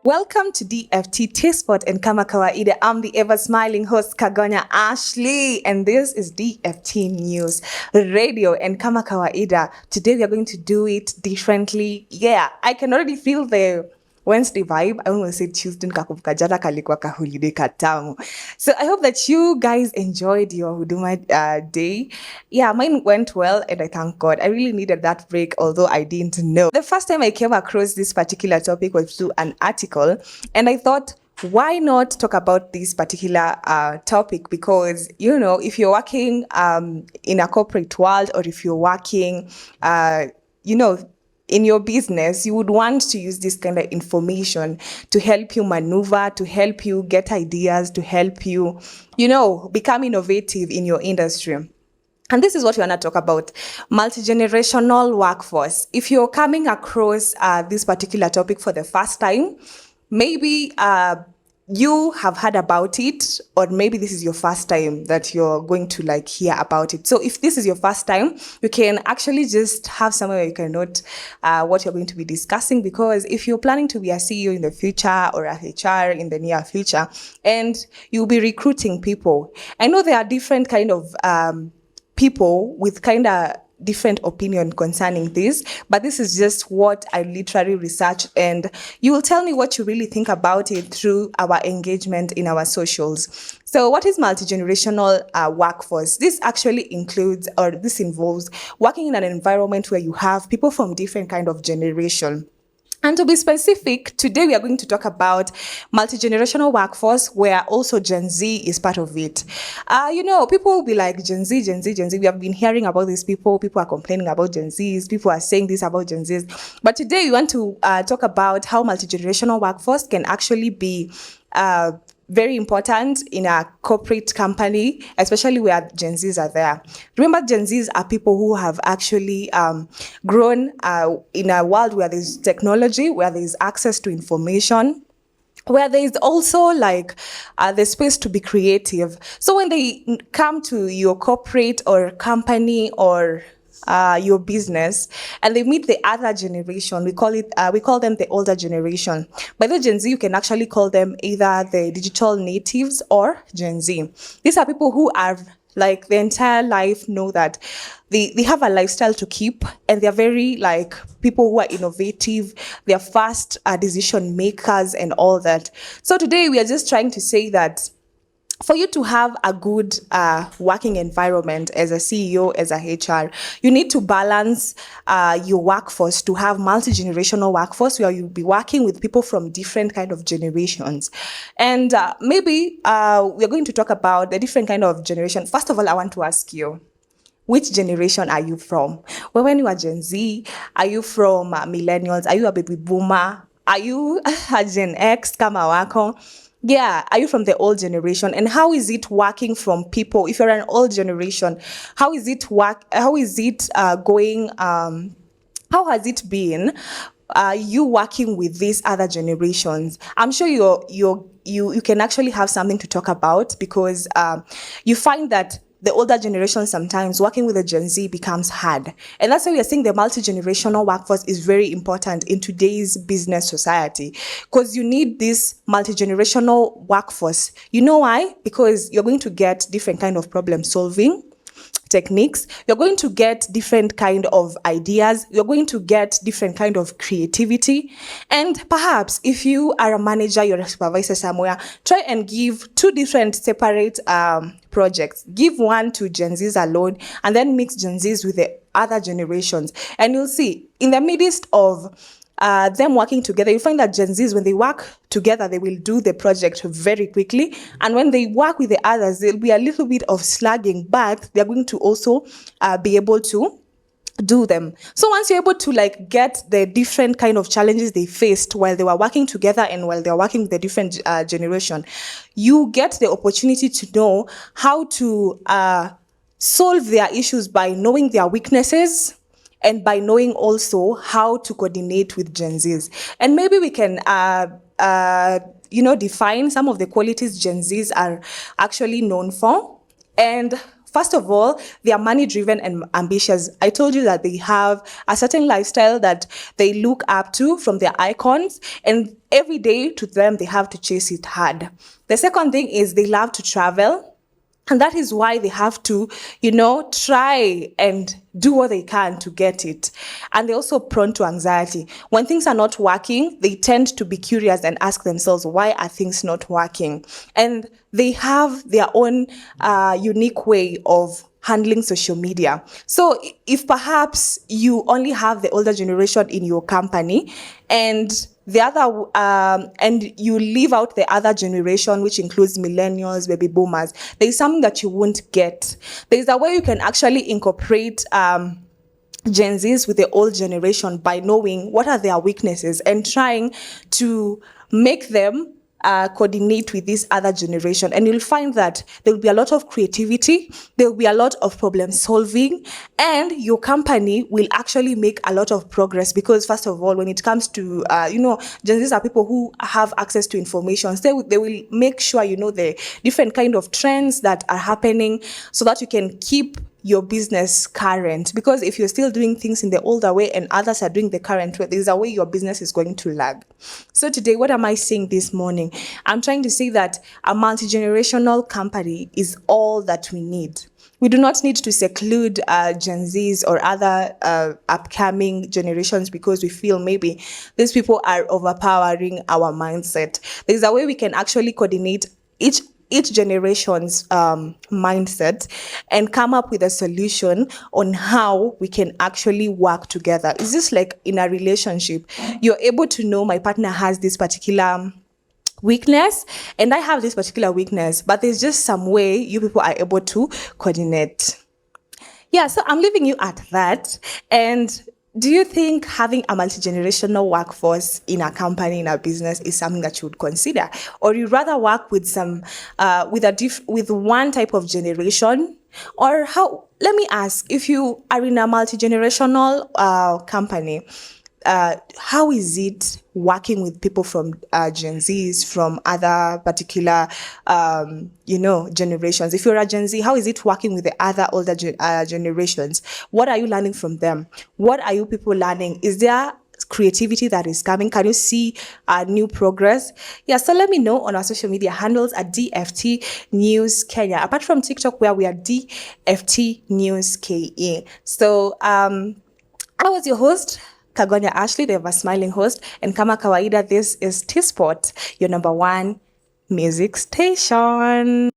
Welcome to DFT Taste and Kama Kawaida. I'm the ever-smiling host, Kagonya Ashley, and this is DFT News Radio and Kama Kawaida. Today we are going to do it differently. Yeah, I can already feel the Wednesday vibe. I almost said Tuesday nikakumbuka jana kalikuwa kaholiday katamu. So I hope that you guys enjoyed your huduma day. Yeah, mine went well and I thank God. I really needed that break, although I didn't know. The first time I came across this particular topic was through an article, and I thought, why not talk about this particular topic? Because, you know, if you're working in a corporate world, or if you're working, in your business, you would want to use this kind of information to help you maneuver, to help you get ideas, to help you, become innovative in your industry. And this is what we want to talk about, multi-generational workforce. If you're coming across this particular topic for the first time, maybe you have heard about it, or maybe this is your first time that you're going to hear about it. So if this is your first time, you can actually just have somewhere you can note what you're going to be discussing, because if you're planning to be a CEO in the future or a HR in the near future, and you'll be recruiting people, I know there are different kind of people with kind of different opinion concerning this, but this is just what I literally researched, and you will tell me what you really think about it through our engagement in our socials. So what is multi-generational workforce? This actually involves working in an environment where you have people from different kind of generation. And to be specific, today we are going to talk about multi-generational workforce, where also Gen Z is part of it. People will be like, Gen Z, Gen Z, Gen Z. We have been hearing about these people. People are complaining about Gen Zs. People are saying this about Gen Zs. But today we want to talk about how multi-generational workforce can actually be very important in a corporate company, especially where Gen Zs are there. Remember, Gen Zs are people who have actually grown in a world where there's technology, where there's access to information, where there is also the space to be creative. So when they come to your corporate or company or your business, and they meet the other generation, we call them the older generation. By the Gen Z, you can actually call them either the digital natives or Gen Z. These are people who are the entire life know that they have a lifestyle to keep, and they're very people who are innovative, they're fast decision makers and all that. So today we are just trying to say that for you to have a good working environment as a CEO, as a HR, you need to balance your workforce to have multi-generational workforce where you'll be working with people from different kind of generations. And maybe we're going to talk about the different kind of generation. First of all, I want to ask you, which generation are you from? Well, when you are Gen Z, are you from millennials? Are you a baby boomer? Are you a Gen X kama wako? Yeah, are you from the old generation? And how is it working from people? If you're an old generation, how is it going? How has it been? You working with these other generations? I'm sure you can actually have something to talk about, because you find that the older generation, sometimes working with the Gen Z becomes hard. And that's why we are saying the multi-generational workforce is very important in today's business society, because you need this multi-generational workforce. You know why? Because you're going to get different kind of problem solving techniques, you're going to get different kind of ideas, you're going to get different kind of creativity. And perhaps if you are a manager, you're a supervisor somewhere, try and give two different separate projects. Give one to Gen Zs alone, and then mix Gen Zs with the other generations. And you'll see, in the midst of them working together, you find that Gen Zs, when they work together, they will do the project very quickly. And when they work with the others, there'll be a little bit of slugging, but they're going to also be able to do them. So once you're able to get the different kind of challenges they faced while they were working together and while they're working with the different generation, you get the opportunity to know how to solve their issues by knowing their weaknesses, and by knowing also how to coordinate with Gen Zs. And maybe we can define some of the qualities Gen Zs are actually known for. And First of all, they are money driven and ambitious. I told you that they have a certain lifestyle that they look up to from their icons, and every day to them, they have to chase it hard. The second thing is they love to travel. And that is why they have to, try and do what they can to get it. And they're also prone to anxiety. When things are not working, they tend to be curious and ask themselves, why are things not working? And they have their own unique way of handling social media. So if perhaps you only have the older generation in your company and and you leave out the other generation, which includes millennials, baby boomers, there's something that you won't get. There's a way you can actually incorporate Gen Zs with the old generation by knowing what are their weaknesses and trying to make them coordinate with this other generation. And you'll find that there will be a lot of creativity, there will be a lot of problem solving, and your company will actually make a lot of progress because, first of all, when it comes to, Gen Zs are people who have access to information. So they will make sure you know the different kind of trends that are happening so that you can keep your business current, because if you're still doing things in the older way and others are doing the current way, there's a way your business is going to lag. So today, what am I saying this morning? I'm trying to say that a multi-generational company is all that we need. We do not need to seclude Gen Zs or other upcoming generations because we feel maybe these people are overpowering our mindset. There's a way we can actually coordinate each generation's mindset and come up with a solution on how we can actually work together. It's just like in a relationship. You're able to know my partner has this particular weakness and I have this particular weakness, but there's just some way you people are able to coordinate. Yeah, so I'm leaving you at that. And do you think having a multi-generational workforce in a company, in a business, is something that you would consider? Or you rather work with with one type of generation? Or how, let me ask, if you are in a multi-generational company, how is it working with people from Gen Zs, from other particular, generations? If you're a Gen Z, how is it working with the other older generations? What are you learning from them? What are you people learning? Is there creativity that is coming? Can you see new progress? Yeah, so let me know on our social media handles at DFT News Kenya. Apart from TikTok, where we are DFT News KE. So I was your host, Kagonya Ashley, the ever smiling host, and kama kawaida, this is T-Spot, your number one music station.